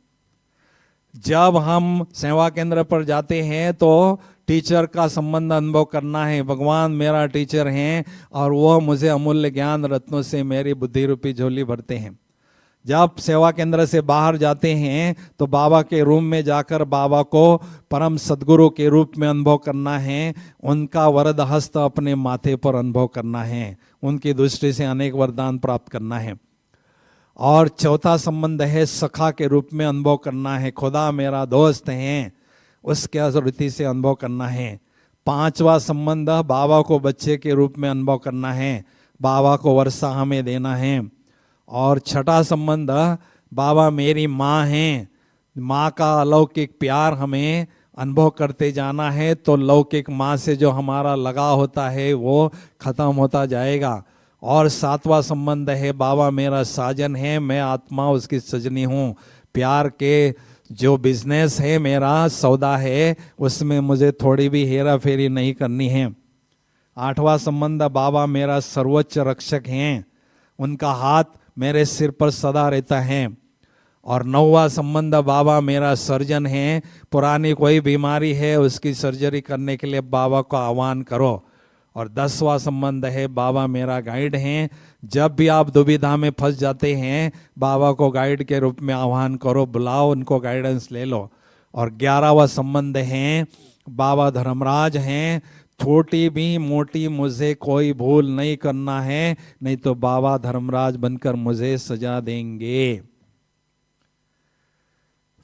जब हम सेवा केंद्र पर जाते हैं तो टीचर का संबंध अनुभव करना है, भगवान मेरा टीचर हैं और वो मुझे अमूल्य ज्ञान रत्नों से मेरी बुद्धि रूपी झोली भरते हैं। जब सेवा केंद्र से बाहर जाते हैं तो बाबा के रूम में जाकर बाबा को परम सद्गुरु के रूप में अनुभव करना है, उनका वरद हस्त अपने माथे पर अनुभव करना है, उनकी दृष्टि से अनेक वरदान प्राप्त करना है। और चौथा संबंध है सखा के रूप में अनुभव करना है, खुदा मेरा दोस्त है, उसके आवृत्ति से अनुभव करना है। पांचवा संबंध बाबा को बच्चे के रूप में अनुभव करना है, बाबा को वर्षा हमें देना है। और छठा संबंध बाबा मेरी माँ हैं, माँ का अलौकिक प्यार हमें अनुभव करते जाना है, तो लौकिक माँ से जो हमारा लगाव होता है वो खत्म होता जाएगा। और सातवां संबंध है बाबा मेरा साजन है, मैं आत्मा उसकी सजनी हूँ, प्यार के जो बिजनेस है मेरा सौदा है उसमें मुझे थोड़ी भी हेरा फेरी नहीं करनी है। आठवां संबंध बाबा मेरा सर्वोच्च रक्षक हैं, उनका हाथ मेरे सिर पर सदा रहता है। और नौवां संबंध बाबा मेरा सर्जन है, पुरानी कोई बीमारी है उसकी सर्जरी करने के लिए बाबा को आह्वान करो। और 10वां संबंध है बाबा मेरा गाइड हैं, जब भी आप दुविधा में फंस जाते हैं बाबा को गाइड के रूप में आह्वान करो, बुलाओ, उनको गाइडेंस ले लो। और 11वां संबंध है बाबा धर्मराज हैं, छोटी भी मोटी मुझे कोई भूल नहीं करना है, नहीं तो बाबा धर्मराज बनकर मुझे सजा देंगे।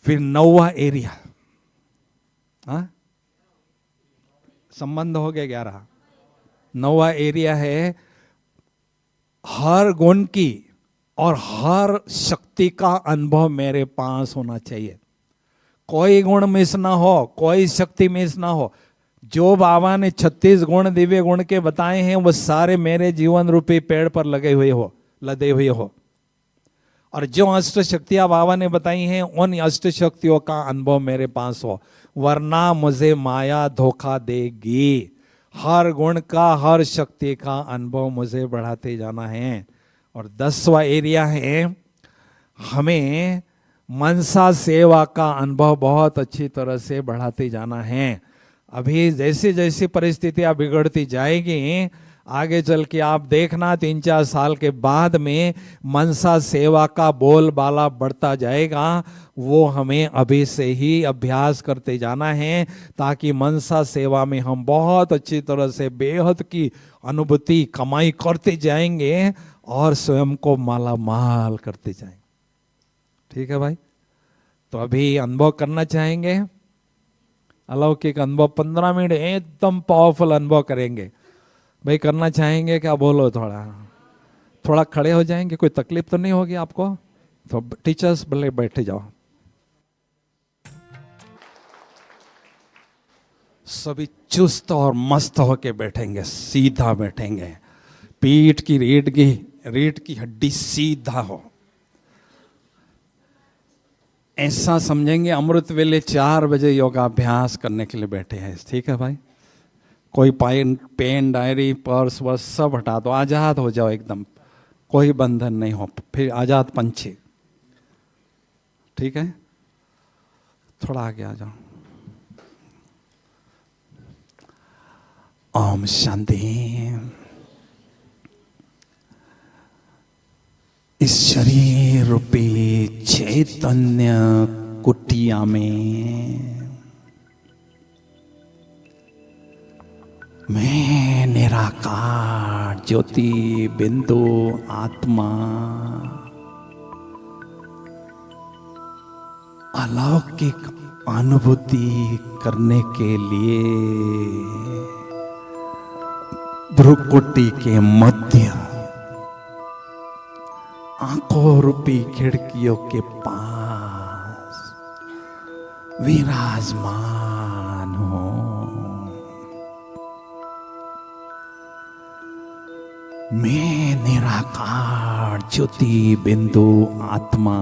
फिर 9वां एरिया, संबंध हो गया 11। 9वां एरिया है हर गुण की और हर शक्ति का अनुभव मेरे पास होना चाहिए, कोई गुण मिस ना हो, कोई शक्ति मिस ना हो। जो बाबा ने 36 गुण दिव्य गुण के बताए हैं वो सारे मेरे जीवन रूपी पेड़ पर लगे हुए हो, लदे हुए हो। और जो अष्ट शक्तियां बाबा ने बताई हैं उन अष्ट शक्तियों का अनुभव मेरे पास हो, वरना मुझे माया धोखा देगी। हर गुण का हर शक्ति का अनुभव मुझे बढ़ाते जाना है। और 10वां एरिया है हमें मनसा सेवा का अनुभव बहुत अच्छी तरह से बढ़ाते जाना है। अभी जैसे जैसी परिस्थितियां बिगड़ती जाएगी आगे चल के आप देखना 3-4 साल के बाद में मनसा सेवा का बोलबाला बढ़ता जाएगा। वो हमें अभी से ही अभ्यास करते जाना है ताकि मनसा सेवा में हम बहुत अच्छी तरह से बेहद की अनुभूति कमाई करते जाएंगे और स्वयं को माला माल करते जाएंगे। ठीक है भाई, तो अभी अनुभव करना चाहेंगे अलौकिक अनुभव, 15 मिनट एकदम पावरफुल अनुभव करेंगे। भाई करना चाहेंगे क्या? बोलो, थोड़ा खड़े हो जाएंगे, कोई तकलीफ तो नहीं होगी आपको? तो टीचर्स बोले बैठे जाओ। सभी चुस्त और मस्त होके बैठेंगे, सीधा बैठेंगे, पीठ की रीढ़ की हड्डी सीधा हो। ऐसा समझेंगे अमृत वेले 4 बजे योगाभ्यास करने के लिए बैठे हैं। ठीक है भाई, कोई पेन डायरी पर्स वर्स सब हटा दो, आजाद हो जाओ एकदम, कोई बंधन नहीं हो, फिर आजाद पंछी। ठीक है, थोड़ा आगे आ जाओ। ओम शांति। इस शरीर रूपी चैतन्य कुटिया में मैं निराकार ज्योति बिंदु आत्मा अलौकिक अनुभूति करने के लिए भ्रुकुटी के मध्य आंखों रूपी खिड़कियों के पास विराजमान हो। मैं निराकार ज्योति बिंदु आत्मा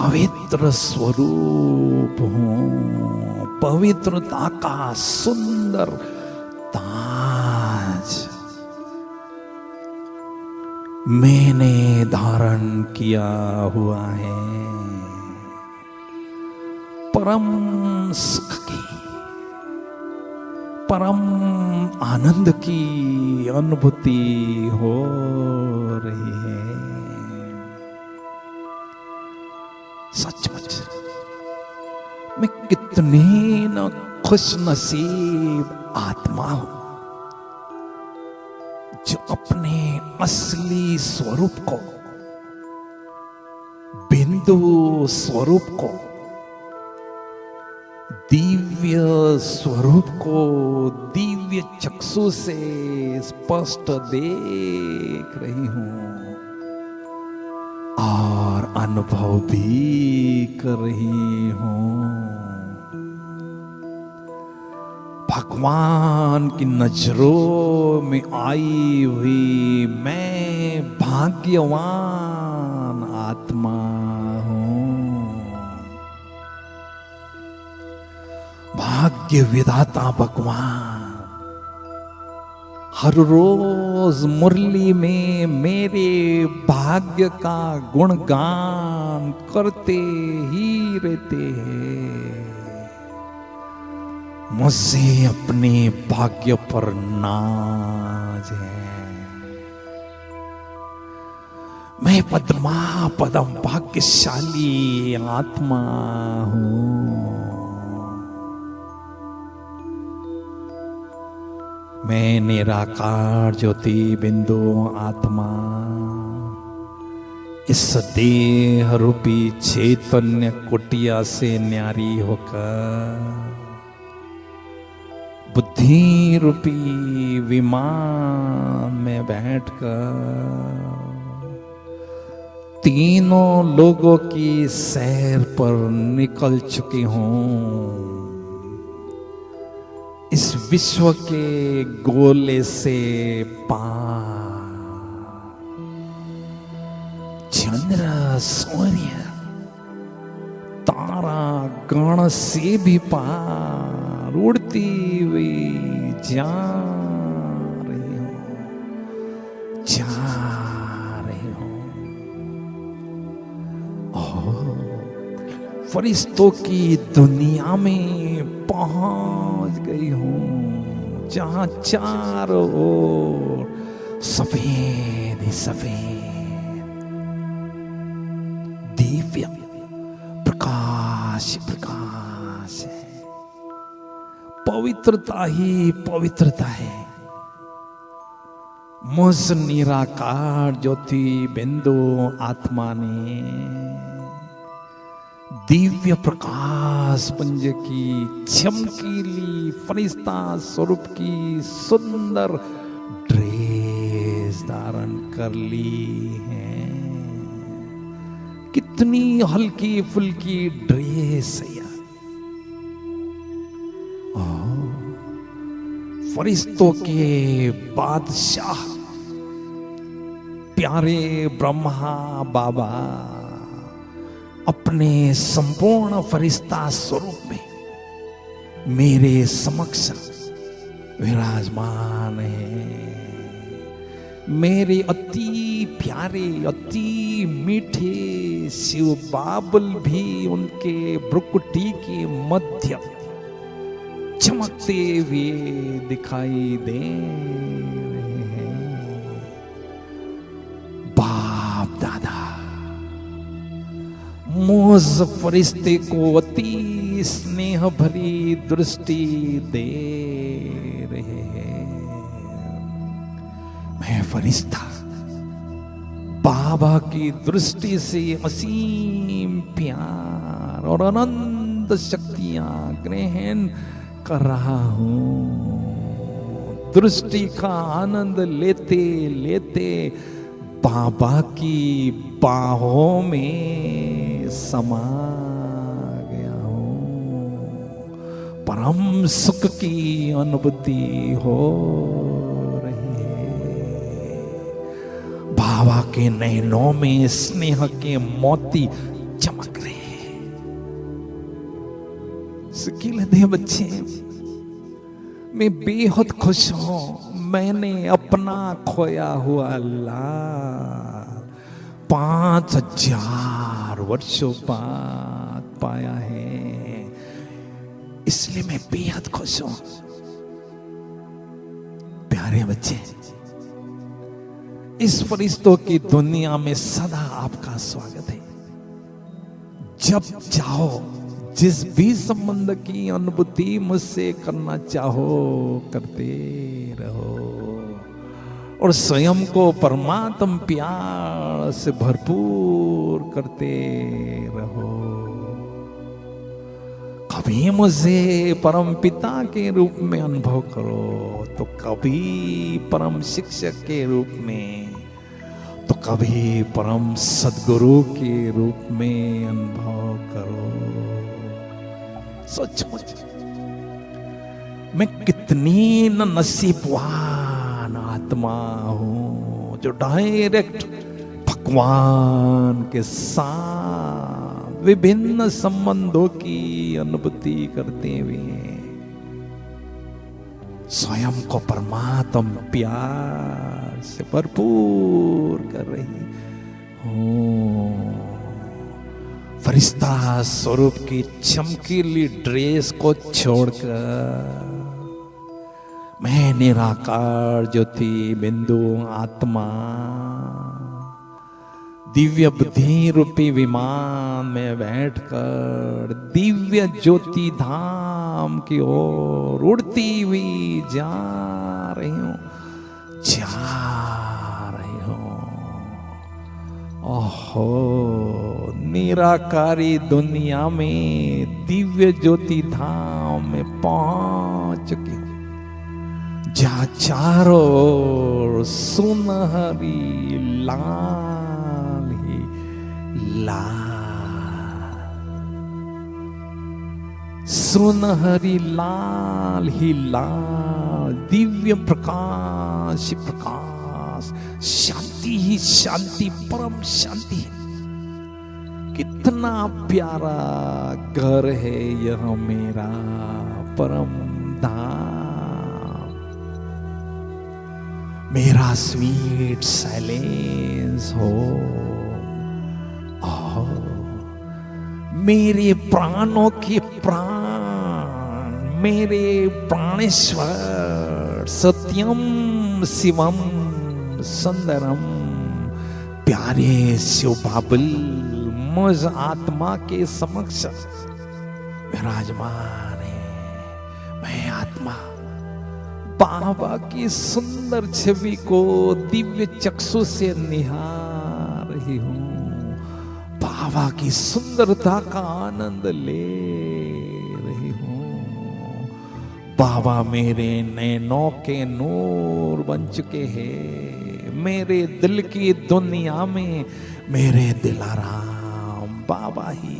पवित्र स्वरूप हूं, पवित्रता का सुंदर ताज मैंने धारण किया हुआ है। परम सुख की, परम आनंद की अनुभूति हो रही है। सचमुच मैं कितनी न खुश नसीब आत्मा हूं जो अपने असली स्वरूप को, बिंदु स्वरूप को, दिव्य स्वरूप को दिव्य चक्षु से स्पष्ट देख रही हूं और अनुभव भी कर रही हूं। भगवान की नजरों में आई हुई मैं भाग्यवान आत्मा हूं। भाग्य विधाता भगवान हर रोज मुरली में मेरे भाग्य का गुणगान करते ही रहते हैं। मुझसे अपने भाग्य पर नाज है। मैं पद्मा पदम भाग्यशाली आत्मा हूं। मैं निराकार ज्योति बिंदु आत्मा इस देह रूपी चैतन्य कुटिया से न्यारी होकर बुद्धि रूपी विमान में बैठकर तीनों लोगों की सैर पर निकल चुकी हूं। इस विश्व के गोले से पार, चंद्र सूर्य तारा गण से भी पार उड़ती हुई जा रही हूं, जा रही हूं। फरिश्तों की दुनिया में पहुंच गई हूं, जहां चारों ओर सफेद ही सफेद दिव्य प्रकाश प्रकाश है। पवित्रता ही पवित्रता है। मुझ निराकार ज्योति बिंदु आत्मा ने दिव्य प्रकाश पुंज की चमकीली फरिश्ता स्वरूप की सुंदर ड्रेस धारण कर ली है। कितनी हल्की फुल्की ड्रेस है यार। फरिश्तों के बादशाह प्यारे ब्रह्मा बाबा अपने संपूर्ण फरिश्ता स्वरूप में मेरे समक्ष विराजमान है। मेरे अति प्यारे अति मीठे शिव बाबुल भी उनके भ्रुकुटी के मध्य चमकते हुए दिखाई दे रहे हैं। बाप दादा मुझ फरिश्ते को अति स्नेह भरी दृष्टि दे रहे हैं। मैं फरिश्ता बाबा की दृष्टि से असीम प्यार और अनंत शक्तियां ग्रहण कर रहा हूं। दृष्टि का आनंद लेते लेते बाबा की बाहों में समा गया हूं। परम सुख की अनुभूति हो रही है। बाबा के नैनों में स्नेह के मोती चमक रहे हैं। सिकिल दे बच्चे, मैं बेहद खुश हूं, मैंने अपना खोया हुआ लाल 5000 वर्षों बाद पाया है, इसलिए मैं बेहद खुश हूं। प्यारे बच्चे, इस फरिश्तों की दुनिया में सदा आपका स्वागत है। जब चाहो जिस भी संबंध की अनुभूति मुझसे करना चाहो करते रहो, और स्वयं को परमात्म प्यार से भरपूर करते रहो। कभी मुझे परम पिता के रूप में अनुभव करो, तो कभी परम शिक्षक के रूप में, तो कभी परम सद्गुरु के रूप में अनुभव करो। सचमुच मैं कितनी नसीबवान आत्मा हूं जो डायरेक्ट भगवान के साथ विभिन्न संबंधों की अनुभूति करते हुए स्वयं को परमात्म प्यार से भरपूर कर रही हूं। फरिश्ता स्वरूप की चमकीली ड्रेस को छोड़कर मैं निराकार ज्योति बिंदु आत्मा दिव्य बुद्धि रूपी विमान में बैठकर दिव्य ज्योति धाम की ओर उड़ती हुई जा रही हूं, ओहो, निराकारी दुनिया में दिव्य ज्योति धाम में पहुंच चुकी हूं, जहां चारों ओर सुनहरी लाल ही लाल, सुनहरी लाल ही लाल, दिव्य प्रकाश प्रकाश, शांति ही शांति, परम शांति। कितना प्यारा घर है यह मेरा परम धाम, मेरा स्वीट साइलेंस हो, मेरे प्राणों के प्राण, मेरे प्राणेश्वर, सत्यम शिवम सुंदरम, प्यारे शिव बाबुल मुझ आत्मा के समक्ष विराजमान है। मैं आत्मा बाबा की सुंदर छवि को दिव्य चक्षु से निहार रही हूं, बाबा की सुंदरता का आनंद ले रही हूं। बाबा मेरे नैनों के नूर बन चुके हैं, मेरे दिल की दुनिया में मेरे दिलाराम बाबा ही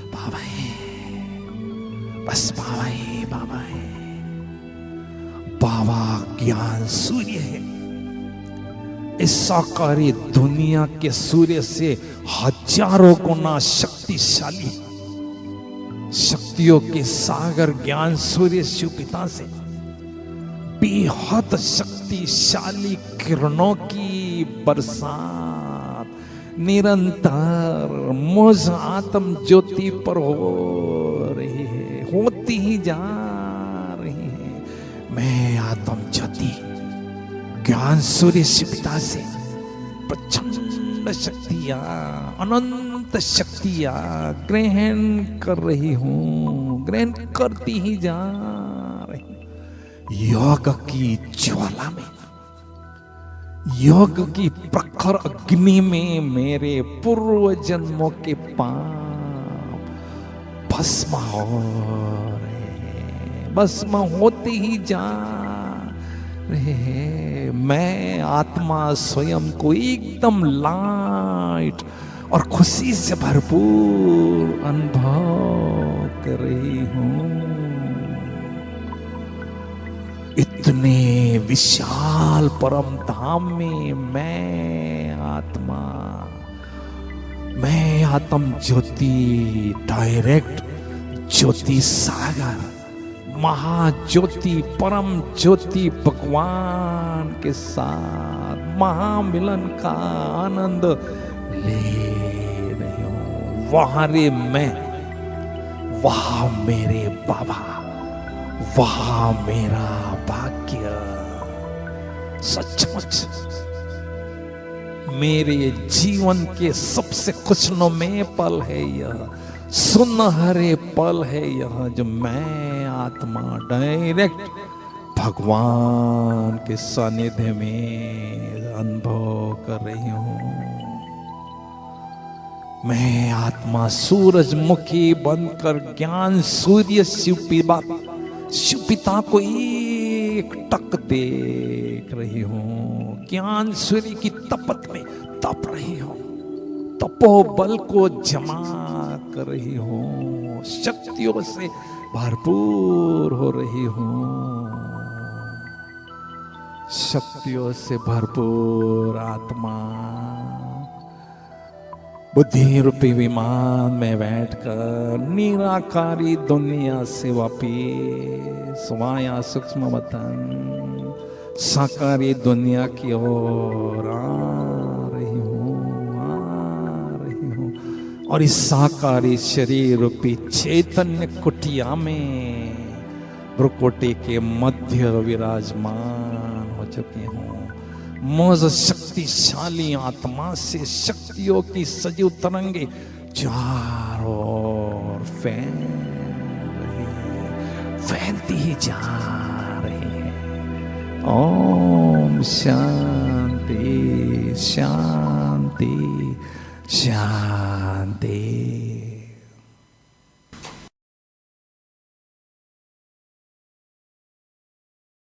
बाबा है, बस बाबा ही बाबा है। बाबा ज्ञान सूर्य है, इस साकारी दुनिया के सूर्य से हजारों गुना शक्तिशाली, शक्तियों के सागर ज्ञान सूर्य शिव पिता से बेहद शक्तिशाली किरणों की बरसात निरंतर मुझ आत्म ज्योति पर हो रही है, होती ही जा रही है। मैं आत्म ज्योति ज्ञान सूर्य शिव पिता से प्रचंड शक्तियां, अनंत शक्तियां ग्रहण कर रही हूं, ग्रहण करती ही जा रही। योग की ज्वाला में, योग की प्रखर अग्नि में मेरे पूर्व जन्मों के पाप भस्म हो रहे, भस्म होते ही जा रहे हैं। मैं आत्मा स्वयं को एकदम लाइट और खुशी से भरपूर अनुभव कर रही हूं। इतने विशाल परम धाम में मैं आत्म ज्योति डायरेक्ट ज्योति सागर, महाज्योति, परम ज्योति भगवान के साथ महामिलन का आनंद ले रही हूं। वहां रे मैं, वहां मेरे बाबा, वहां मेरा भाग्य। सचमुच मेरे जीवन के सबसे खुशनुमे पल है यह, सुनहरे पल है यह, जो मैं आत्मा डायरेक्ट भगवान के सानिध्य में अनुभव कर रही हूं। मैं आत्मा सूरजमुखी बनकर ज्ञान सूर्य शिव पिता को एक टक देख रही हूं। ज्ञान सूर्य की तपत में तप रही हूं, तपोबल को जमा कर रही हूं, शक्तियों से भरपूर हो रही हूं, शक्तियों से भरपूर आत्मा बुद्धि रूपी विमान में बैठकर निराकारी दुनिया से वापिस माया सूक्ष्म वतन साकारी दुनिया की ओर आ रही हूं, और इस साकारी शरीर रूपी चैतन्य कुटिया में भ्रुकुटी के मध्य विराजमान हो चुके हूं। मुझ शक्तिशाली आत्मा से शक्तियों की सजीव तरंगे चारों ओर फैलती ही जा रही है। ओम शांति शांति शांति।